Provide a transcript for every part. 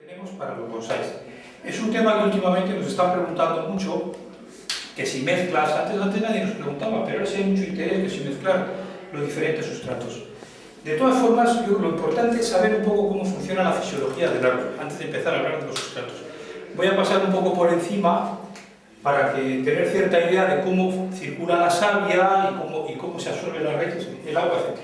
Tenemos para los bonsáis. Es un tema que últimamente nos están preguntando mucho, que si mezclas, antes nadie nos preguntaba, pero ahora sí hay mucho interés que si mezclar los diferentes sustratos. De todas formas, lo importante es saber un poco cómo funciona la fisiología del árbol, antes de empezar a hablar de los sustratos. Voy a pasar un poco por encima para que tener cierta idea de cómo circula la savia y cómo se absorbe la raíz, el agua, etc.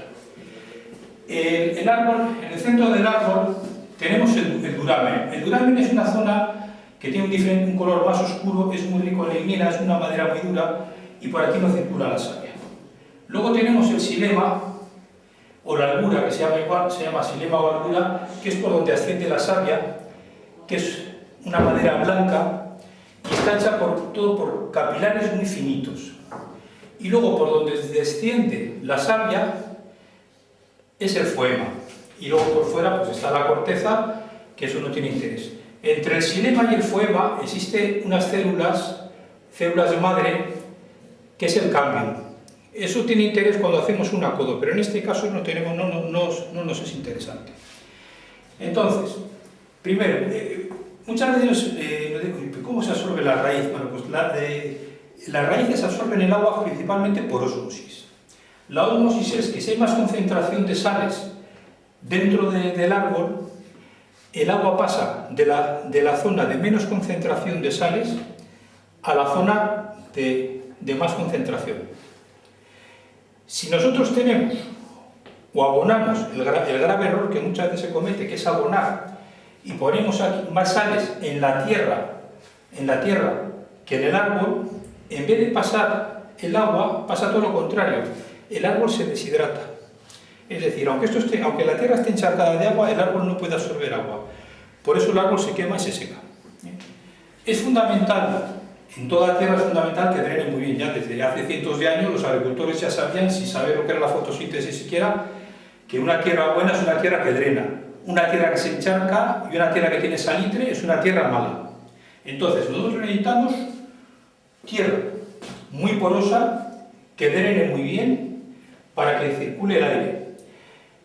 El árbol, en el centro del árbol tenemos el duramen. El duramen es una zona que tiene un color más oscuro, es muy rico en lignina, es una madera muy dura y por aquí no circula la savia. Luego tenemos el xilema o la albura, que se llama igual, se llama xilema o albura, que es por donde asciende la savia, que es una madera blanca y está hecha por capilares muy finitos. Y luego por donde desciende la savia es el foema. Y luego por fuera pues está la corteza, que eso no tiene interés. Entre el xilema y el foema existen unas células madre, que es el cámbio. Eso tiene interés cuando hacemos un acodo, pero en este caso no nos es interesante. Entonces, primero, muchas veces nos digo, ¿cómo se absorbe la raíz? Bueno, pues las raíces absorben el agua principalmente por ósmosis. La ósmosis es que si hay más concentración de sales dentro del árbol, el agua pasa de la zona de menos concentración de sales a la zona de más concentración. Si nosotros tenemos o abonamos el grave error que muchas veces se comete, que es abonar, y ponemos aquí más sales en la tierra que en el árbol, en vez de pasar el agua, pasa todo lo contrario. El árbol se deshidrata. Es decir, aunque la tierra esté encharcada de agua, el árbol no puede absorber agua. Por eso el árbol se quema y se seca. Es fundamental, en toda tierra es fundamental que drene muy bien. Ya desde hace cientos de años los agricultores ya sabían, sin saber lo que era la fotosíntesis siquiera, que una tierra buena es una tierra que drena. Una tierra que se encharca y una tierra que tiene salitre es una tierra mala. Entonces, nosotros necesitamos tierra muy porosa, que drene muy bien, para que circule el aire.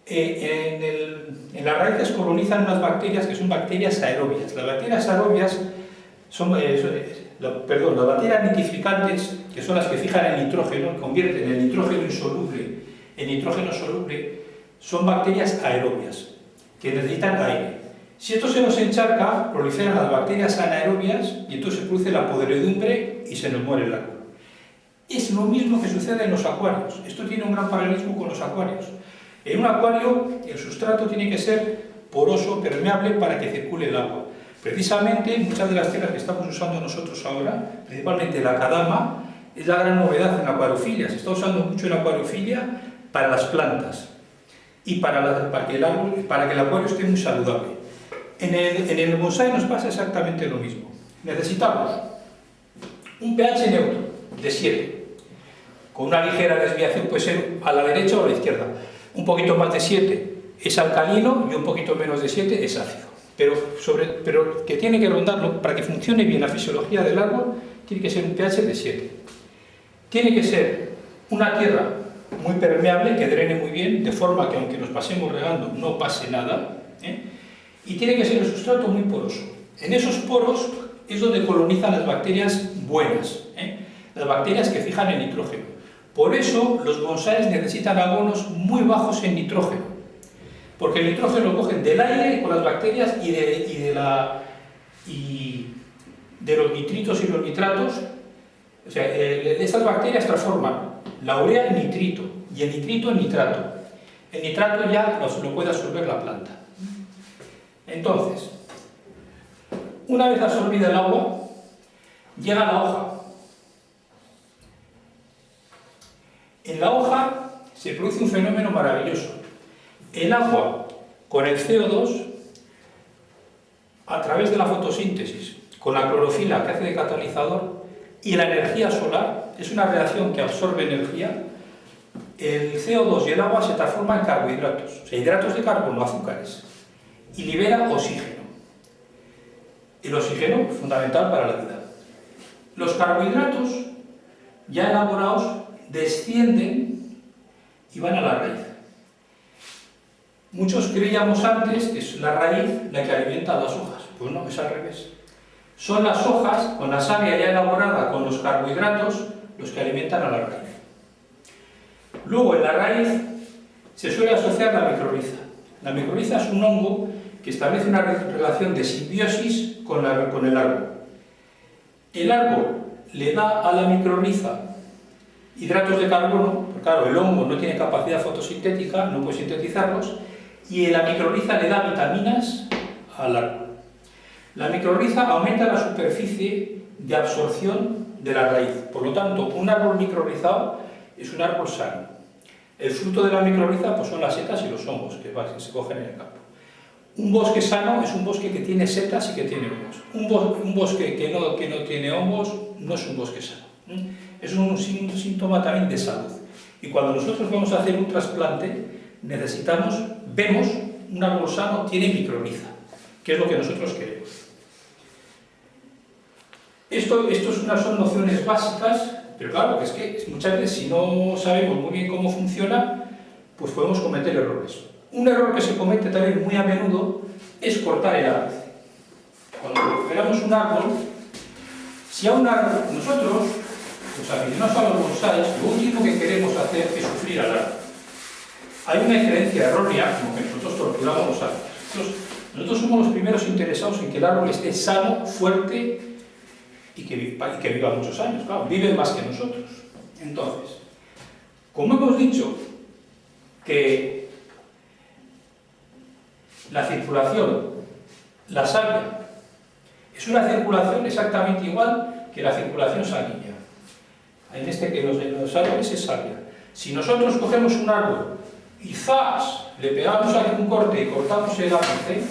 En las raíces colonizan unas bacterias que son bacterias aerobias. Las bacterias aerobias son, las bacterias nitrificantes, que son las que fijan el nitrógeno, convierten el nitrógeno insoluble en nitrógeno soluble, son bacterias aerobias, que necesitan aire. Si esto se nos encharca, proliferan las bacterias anaerobias y entonces se produce la podredumbre y se nos muere el árbol. Es lo mismo que sucede en los acuarios. Esto tiene un gran paralelismo con los acuarios. En un acuario el sustrato tiene que ser poroso, permeable, para que circule el agua. Precisamente muchas de las tierras que estamos usando nosotros ahora, principalmente la cadama, es la gran novedad en la acuariofilia. Se está usando mucho en la acuariofilia para las plantas y para que el acuario esté muy saludable. En el bonsái nos pasa exactamente lo mismo. Necesitamos un pH neutro de 7, con una ligera desviación, puede ser a la derecha o a la izquierda. Un poquito más de 7 es alcalino y un poquito menos de 7 es ácido. Pero que tiene que rondarlo, para que funcione bien la fisiología del árbol, tiene que ser un pH de 7. Tiene que ser una tierra muy permeable, que drene muy bien, de forma que aunque nos pasemos regando no pase nada, y tiene que ser el sustrato muy poroso. En esos poros es donde colonizan las bacterias buenas, las bacterias que fijan el nitrógeno. Por eso los bonsáis necesitan abonos muy bajos en nitrógeno, porque el nitrógeno lo cogen del aire con las bacterias y de los nitritos y los nitratos. O sea, estas bacterias transforman la urea en nitrito y el nitrito en nitrato. El nitrato ya lo puede absorber la planta. Entonces, una vez absorbida el agua, llega a la hoja. En la hoja se produce un fenómeno maravilloso. El agua con el CO2, a través de la fotosíntesis, con la clorofila que hace de catalizador, y la energía solar, es una reacción que absorbe energía, el CO2 y el agua se transforman en carbohidratos, o sea, hidratos de carbono, azúcares, y libera oxígeno. El oxígeno es fundamental para la vida. Los carbohidratos, ya elaborados, descienden y van a la raíz. Muchos creíamos antes que es la raíz la que alimenta las hojas. Pues no, es al revés. Son las hojas, con la savia ya elaborada con los carbohidratos, los que alimentan a la raíz. Luego, en la raíz se suele asociar la micorriza. La micorriza es un hongo que establece una relación de simbiosis con el árbol. El árbol le da a la micorriza hidratos de carbono, porque claro, el hongo no tiene capacidad fotosintética, no puede sintetizarlos, y la micorriza le da vitaminas al árbol. La micorriza aumenta la superficie de absorción de la raíz. Por lo tanto, un árbol micorrizado es un árbol sano. El fruto de la micorriza pues, son las setas y los hongos que se cogen en el campo. Un bosque sano es un bosque que tiene setas y que tiene hongos. Un bosque que no tiene hongos no es un bosque sano. Es un síntoma también de salud. Y cuando nosotros vamos a hacer un trasplante, vemos un árbol sano tiene micorriza, que es lo que nosotros queremos. Esto son nociones básicas, pero claro, que es que muchas veces si no sabemos muy bien cómo funciona, pues podemos cometer errores. Un error que se comete también muy a menudo es cortar el ápice. Cuando recuperamos un árbol, si a un árbol, nosotros, los aficionados a los bonsáis, lo último que queremos hacer es sufrir al árbol. Hay una creencia errónea, como que nosotros torturamos los árboles. Nosotros somos los primeros interesados en que el árbol esté sano, fuerte y que viva muchos años. Claro, vive más que nosotros. Entonces, como hemos dicho que la circulación, la savia, es una circulación exactamente igual que la circulación sanguínea. En los árboles es savia. Si nosotros cogemos un árbol y ¡zas!, le pegamos aquí un corte y cortamos el ápice,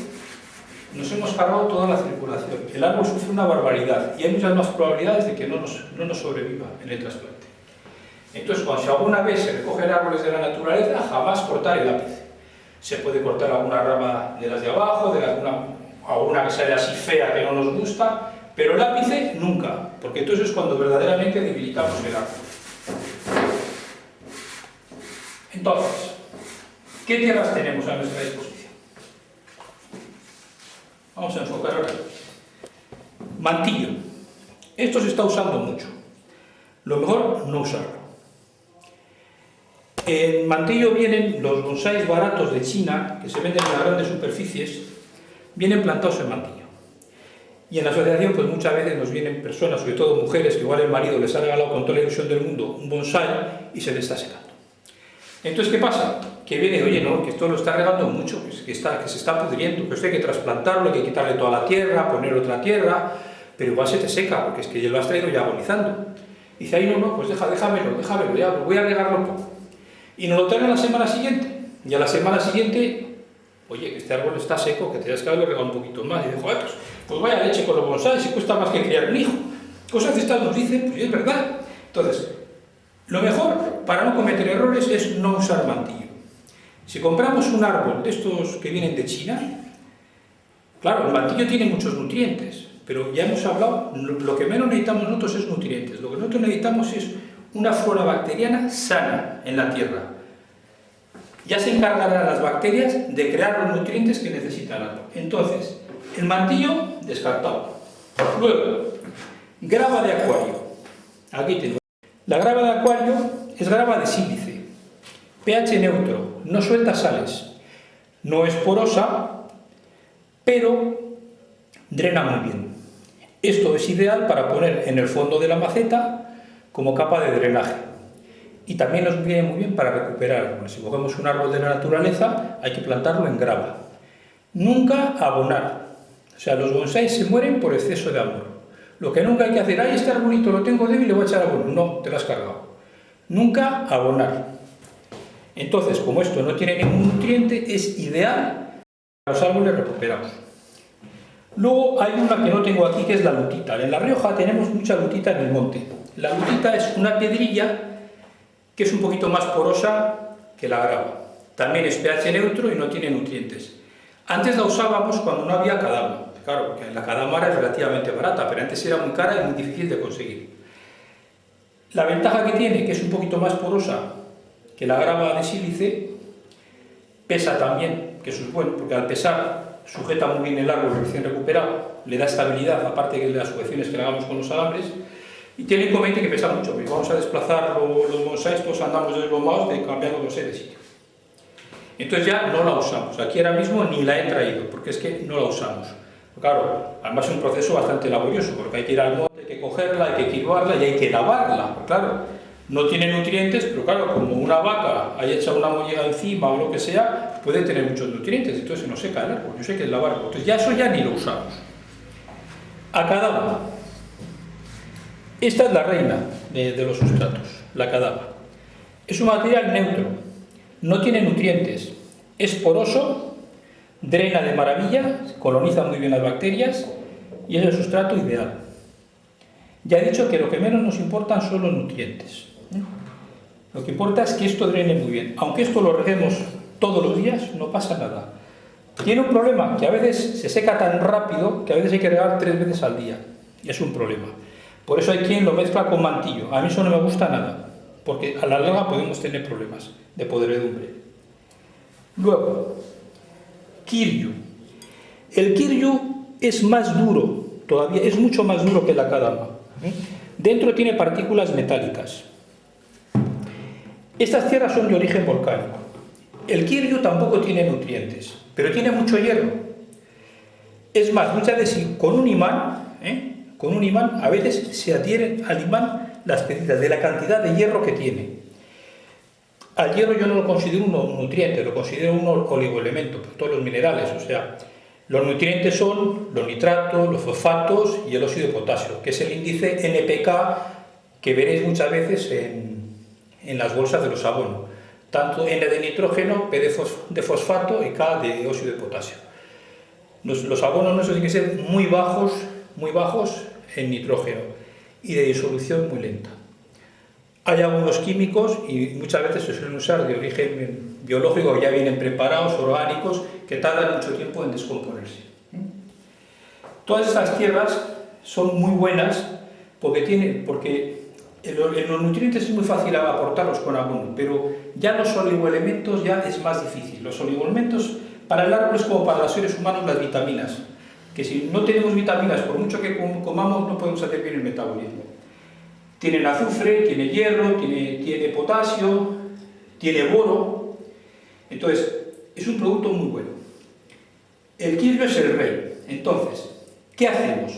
nos hemos cargado toda la circulación. El árbol sufre una barbaridad y hay muchas más probabilidades de que no nos sobreviva en el trasplante. Entonces, cuando si alguna vez se recogen árboles de la naturaleza, jamás cortar el ápice. Se puede cortar alguna rama de las de abajo, alguna que sale así fea que no nos gusta, pero el ápice nunca, porque entonces es cuando verdaderamente debilitamos el árbol. Entonces, ¿qué tierras tenemos a nuestra disposición? Vamos a enfocar ahora. Mantillo. Esto se está usando mucho. Lo mejor, no usarlo. En mantillo vienen los bonsáis baratos de China, que se venden en las grandes superficies, vienen plantados en mantillo. Y en la asociación, pues muchas veces nos vienen personas, sobre todo mujeres, que igual el marido les ha regalado con toda la ilusión del mundo un bonsái y se le está secando. Entonces, ¿qué pasa? Que viene, oye, no, que esto lo está regando mucho, que se está pudriendo, que esto hay que trasplantarlo, hay que quitarle toda la tierra, poner otra tierra, pero igual se te seca, porque es que ya lo has traído ya agonizando. Y dice, ahí no, pues déjamelo, ya voy a regarlo un poco. Y nos lo traen a la semana siguiente, y a la semana siguiente, oye, que este árbol está seco, que tendrías que haberlo regado un poquito más. Y dice, joder, pues vaya leche con los bonsáis, si cuesta más que criar un hijo. Cosas de estas nos dicen, pues es verdad. Entonces, lo mejor para no cometer errores es no usar mantillo. Si compramos un árbol de estos que vienen de China, claro, el mantillo tiene muchos nutrientes, pero ya hemos hablado, lo que menos necesitamos nosotros es nutrientes. Lo que nosotros necesitamos es una flora bacteriana sana en la tierra. Ya se encargarán las bacterias de crear los nutrientes que necesita el árbol. Entonces, el mantillo, descartado. Luego, grava de acuario. Aquí tengo. La grava de acuario es grava de sílice, pH neutro, no suelta sales, no es porosa, pero drena muy bien. Esto es ideal para poner en el fondo de la maceta como capa de drenaje. Y también nos viene muy bien para recuperar árboles. Si cogemos un árbol de la naturaleza, hay que plantarlo en grava. Nunca abonar. O sea, los bonsáis se mueren por exceso de amor. Lo que nunca hay que hacer, ay, este arbolito lo tengo débil, le voy a echar abono. No, te lo has cargado. Nunca abonar. Entonces, como esto no tiene ningún nutriente, es ideal para los árboles recuperados. Luego hay una que no tengo aquí, que es la lutita. En La Rioja tenemos mucha lutita en el monte. La lutita es una piedrilla que es un poquito más porosa que la grava. También es pH neutro y no tiene nutrientes. Antes la usábamos cuando no había cadama. Claro, porque la cadama es relativamente barata, pero antes era muy cara y muy difícil de conseguir. La ventaja que tiene, que es un poquito más porosa que la grava de sílice, pesa también, que eso es bueno, porque al pesar sujeta muy bien el árbol recién recuperado, le da estabilidad, aparte de las sujeciones que le hagamos con los alambres, y tiene inconveniente que pesa mucho, porque vamos a desplazar los bonsáis, todos andamos deslomados de cambiando de sitio. Entonces ya no la usamos, aquí ahora mismo ni la he traído, porque es que no la usamos. Claro, además es un proceso bastante laborioso, porque hay que ir al monte, hay que cogerla, hay que quirvarla y hay que lavarla. Claro, no tiene nutrientes, pero claro, como una vaca haya echado una mollega encima o lo que sea, puede tener muchos nutrientes, entonces se nos seca el árbol, yo sé que es lavarlo. Entonces ya eso ya ni lo usamos. Acadama. Esta es la reina de los sustratos, la acadama. Es un material neutro, no tiene nutrientes, es poroso, drena de maravilla, coloniza muy bien las bacterias y es el sustrato ideal. Ya he dicho que lo que menos nos importan son los nutrientes. Lo que importa es que esto drene muy bien. Aunque esto lo reguemos todos los días, no pasa nada. Tiene un problema, que a veces se seca tan rápido que a veces hay que regar 3 veces al día. Y es un problema. Por eso hay quien lo mezcla con mantillo. A mí eso no me gusta nada, porque a la larga podemos tener problemas de podredumbre. Luego, kiryu. El kiryu es más duro, todavía es mucho más duro que la akadama. Dentro tiene partículas metálicas. Estas tierras son de origen volcánico. El kiryu tampoco tiene nutrientes, pero tiene mucho hierro. Es más, muchas veces con un imán, a veces se adhieren al imán las pedidas de la cantidad de hierro que tiene. Al hierro yo no lo considero un nutriente, lo considero un oligoelemento, por todos los minerales. O sea, los nutrientes son los nitratos, los fosfatos y el óxido de potasio, que es el índice NPK que veréis muchas veces en las bolsas de los abonos. Tanto N de nitrógeno, P de fosfato y K de óxido de potasio. Los abonos nuestros tienen que ser muy bajos en nitrógeno y de disolución muy lenta. Hay algunos químicos y muchas veces se suelen usar de origen biológico, que ya vienen preparados, orgánicos, que tardan mucho tiempo en descomponerse. Todas estas tierras son muy buenas porque en los nutrientes es muy fácil aportarlos con abono, pero ya los oligoelementos ya es más difícil. Los oligoelementos para el árbol es como para los seres humanos las vitaminas, que si no tenemos vitaminas, por mucho que comamos, no podemos hacer bien el metabolismo. Tienen azufre, tiene hierro, tiene potasio, tiene boro. Entonces, es un producto muy bueno. El kiryu es el rey. Entonces, ¿qué hacemos?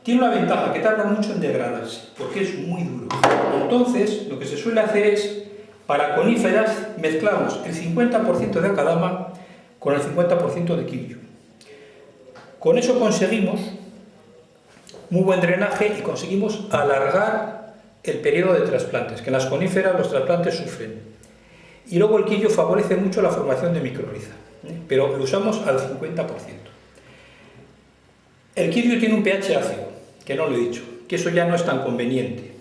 Tiene una ventaja, que tarda mucho en degradarse, porque es muy duro. Entonces, lo que se suele hacer es, para coníferas, mezclamos el 50% de akadama con el 50% de kiryu. Con eso conseguimos muy buen drenaje y conseguimos alargar el periodo de trasplantes, que en las coníferas los trasplantes sufren. Y luego el kiryu favorece mucho la formación de microrriza, pero lo usamos al 50%. El kiryu tiene un pH ácido, que no lo he dicho, que eso ya no es tan conveniente.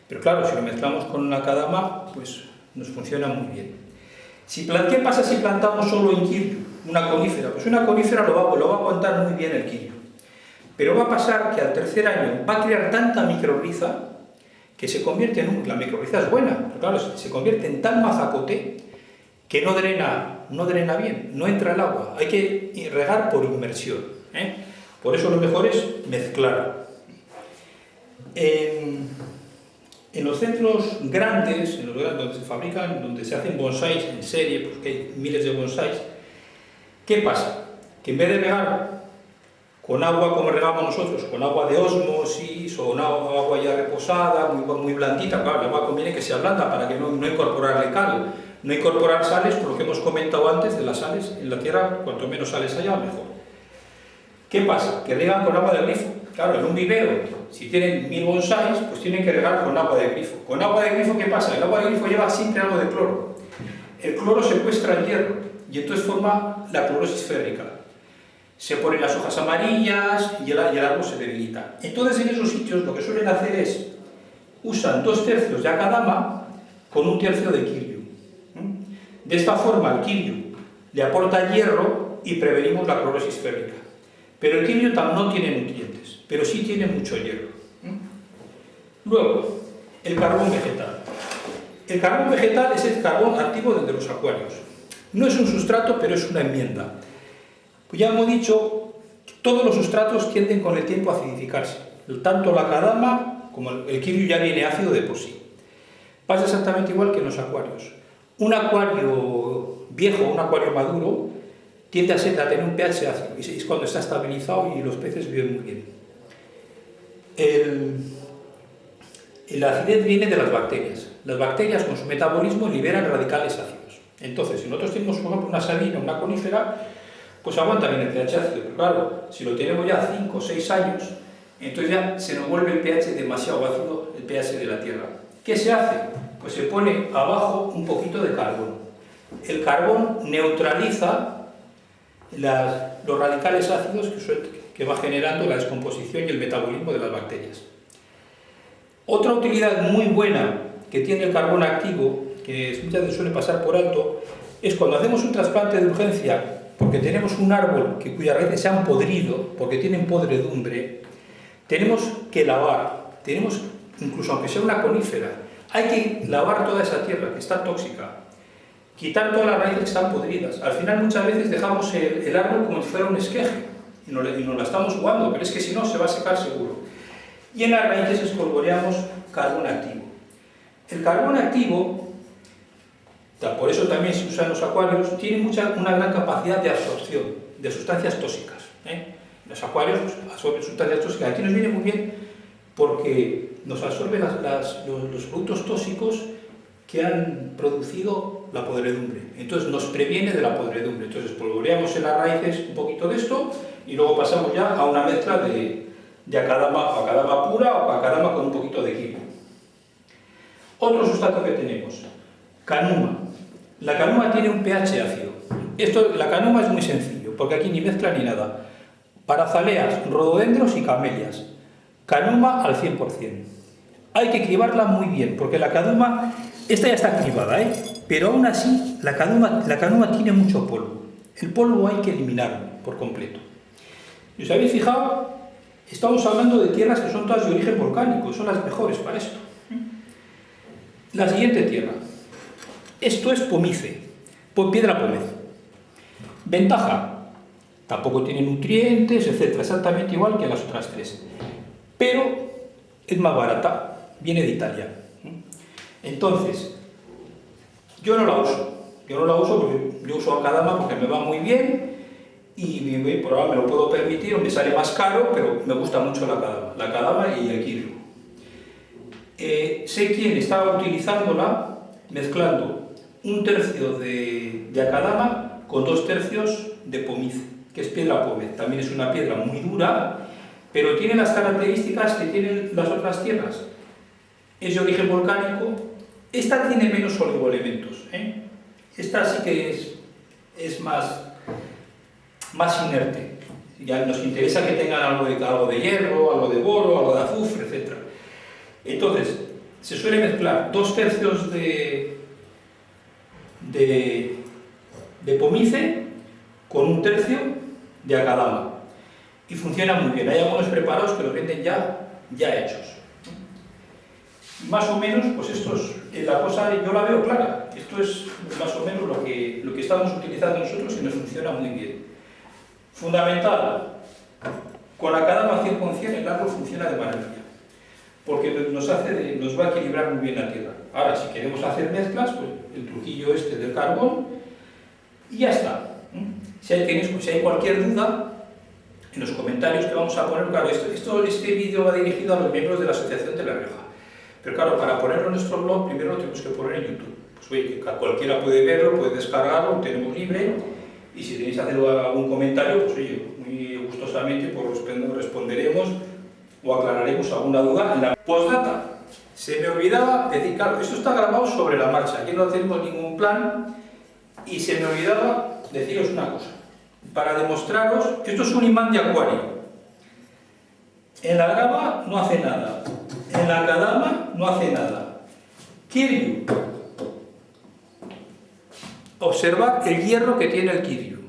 Pero claro, si lo mezclamos con una akadama, pues nos funciona muy bien. ¿Qué pasa si plantamos solo en kiryu una conífera? Pues una conífera lo va a aguantar muy bien el kiryu. Pero va a pasar que al tercer año va a crear tanta microrriza que se convierte la microrriza es buena, pero claro, se convierte en tal mazacote que no drena bien, no entra el agua. Hay que regar por inmersión. Por eso lo mejor es mezclar. En los centros grandes, donde se fabrican, donde se hacen bonsáis en serie, porque hay miles de bonsáis, ¿qué pasa? Que en vez de regar con agua como regamos nosotros, con agua de ósmosis o una agua ya reposada, muy blandita, claro, el agua conviene que sea blanda para que no incorporarle cal, no incorporar sales, por lo que hemos comentado antes de las sales en la tierra, cuanto menos sales haya, mejor. ¿Qué pasa? Que riegan con agua de grifo. Claro, en un vivero, si tienen 1000 bonsáis, pues tienen que regar con agua de grifo. ¿Con agua de grifo qué pasa? El agua de grifo lleva siempre algo de cloro. El cloro secuestra el hierro y entonces forma la clorosis férrica. Se ponen las hojas amarillas y el árbol se debilita. Entonces en esos sitios lo que suelen hacer es, usan 2/3 de akadama con 1/3 de kiryu. De esta forma el kiryu le aporta hierro y prevenimos la clorosis férrica. Pero el kiryu no tiene nutrientes, pero sí tiene mucho hierro. Luego, el carbón vegetal. El carbón vegetal es el carbón activo de los acuarios. No es un sustrato, pero es una enmienda. Pues ya hemos dicho que todos los sustratos tienden con el tiempo a acidificarse. Tanto la kadama como el kiryu ya viene ácido de por sí. Pasa exactamente igual que en los acuarios. Un acuario viejo, un acuario maduro, tiende a tener un pH ácido, y es cuando está estabilizado y los peces viven muy bien. La acidez viene de las bacterias. Las bacterias con su metabolismo liberan radicales ácidos. Entonces, si nosotros tenemos, por ejemplo, una sabina, una conífera, pues aguanta bien el pH ácido, pero claro, si lo tenemos ya 5 o 6 años, entonces ya se nos vuelve el pH demasiado ácido, el pH de la tierra. ¿Qué se hace? Pues se pone abajo un poquito de carbón. El carbón neutraliza los radicales ácidos que va generando la descomposición y el metabolismo de las bacterias. Otra utilidad muy buena que tiene el carbón activo, que muchas veces suele pasar por alto, es cuando hacemos un trasplante de urgencia porque tenemos un árbol cuyas raíces se han podrido, porque tienen podredumbre, tenemos que lavar, incluso aunque sea una conífera, hay que lavar toda esa tierra que está tóxica, quitar todas las raíces que están podridas. Al final muchas veces dejamos el árbol como si fuera un esqueje y nos la estamos jugando, pero es que si no se va a secar seguro. Y en las raíces espolvoreamos carbón activo. El carbón activo, por eso también se usa en los acuarios, tiene una gran capacidad de absorción de sustancias tóxicas. Los acuarios absorben sustancias tóxicas. Aquí nos viene muy bien porque nos absorben los productos tóxicos que han producido la podredumbre. Entonces nos previene de la podredumbre. Entonces espolvoreamos en las raíces un poquito de esto y luego pasamos ya a una mezcla de akadama pura o akadama con un poquito de kiryu. Otro sustrato que tenemos, canuma. La canuma tiene un pH ácido. La canuma es muy sencillo, porque aquí ni mezcla ni nada. Parazaleas, rododendros y camelias. Canuma al 100%. Hay que cribarla muy bien, porque la canuma, esta ya está cribada, pero aún así la canuma tiene mucho polvo. El polvo hay que eliminarlo por completo. ¿Y os habéis fijado? Estamos hablando de tierras que son todas de origen volcánico, son las mejores para esto. La siguiente tierra. Esto es pomice, piedra pómez. Ventaja, tampoco tiene nutrientes, etc. Exactamente igual que las otras tres. Pero es más barata, viene de Italia. Entonces, yo no la uso. Yo no la uso porque yo uso akadama porque me va muy bien y por ahora me lo puedo permitir, o me sale más caro, pero me gusta mucho la akadama y el kiryu. Sé quién estaba utilizándola mezclando 1/3 de akadama con 2/3 de pomice, que es piedra pómez. También es una piedra muy dura, pero tiene las características que tienen las otras tierras. Es de origen volcánico. Esta tiene menos oligoelementos. Esta sí que es más inerte. Ya nos interesa que tengan algo de hierro, algo de boro, algo de azufre, etc. Entonces, se suele mezclar 2/3 de pomice con 1/3 de akadama. Y funciona muy bien. Hay algunos preparados que los venden ya hechos. Más o menos, pues esto es la cosa, yo la veo clara. Esto es más o menos lo que estamos utilizando nosotros y nos funciona muy bien. Fundamental, con akadama 100% el árbol funciona de maravilla, porque nos va a equilibrar muy bien la tierra. Ahora, si queremos hacer mezclas, pues el truquillo este del carbón, y ya está. Si hay cualquier duda, en los comentarios que vamos a poner, claro, este vídeo va dirigido a los miembros de la Asociación de La Rioja. Pero claro, para ponerlo en nuestro blog, primero lo tenemos que poner en YouTube. Pues oye, que cualquiera puede verlo, puede descargarlo, lo tenemos libre, y si tenéis que hacer algún comentario, pues oye, muy gustosamente pues responderemos o aclararemos alguna duda. En la postdata, se me olvidaba decir, claro, esto está grabado sobre la marcha, aquí no tenemos ningún plan, y se me olvidaba deciros una cosa, para demostraros, esto es un imán de acuario. En la grava no hace nada, en la akadama no hace nada. Kiryu. Observad el hierro que tiene el kiryu.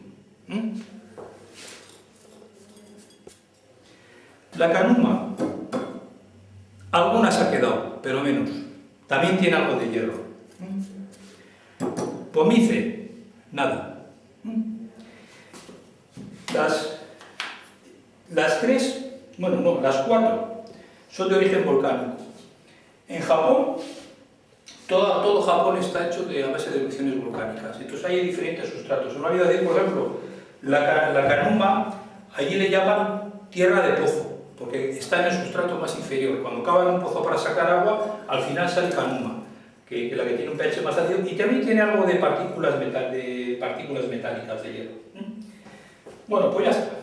La canuma, algunas ha quedado, pero menos. También tiene algo de hierro. Pomice, nada. Las tres, bueno, no, las cuatro son de origen volcánico. En Japón, todo Japón está hecho a base de erupciones volcánicas. Entonces hay diferentes sustratos. En una vida de, por ejemplo, la Canuma, allí le llaman tierra de pozo, porque está en el sustrato más inferior. Cuando cavan un pozo para sacar agua, al final sale Canuma, que la que tiene un pH más ácido, y también tiene algo de partículas metálicas de hierro. Bueno, pues ya está.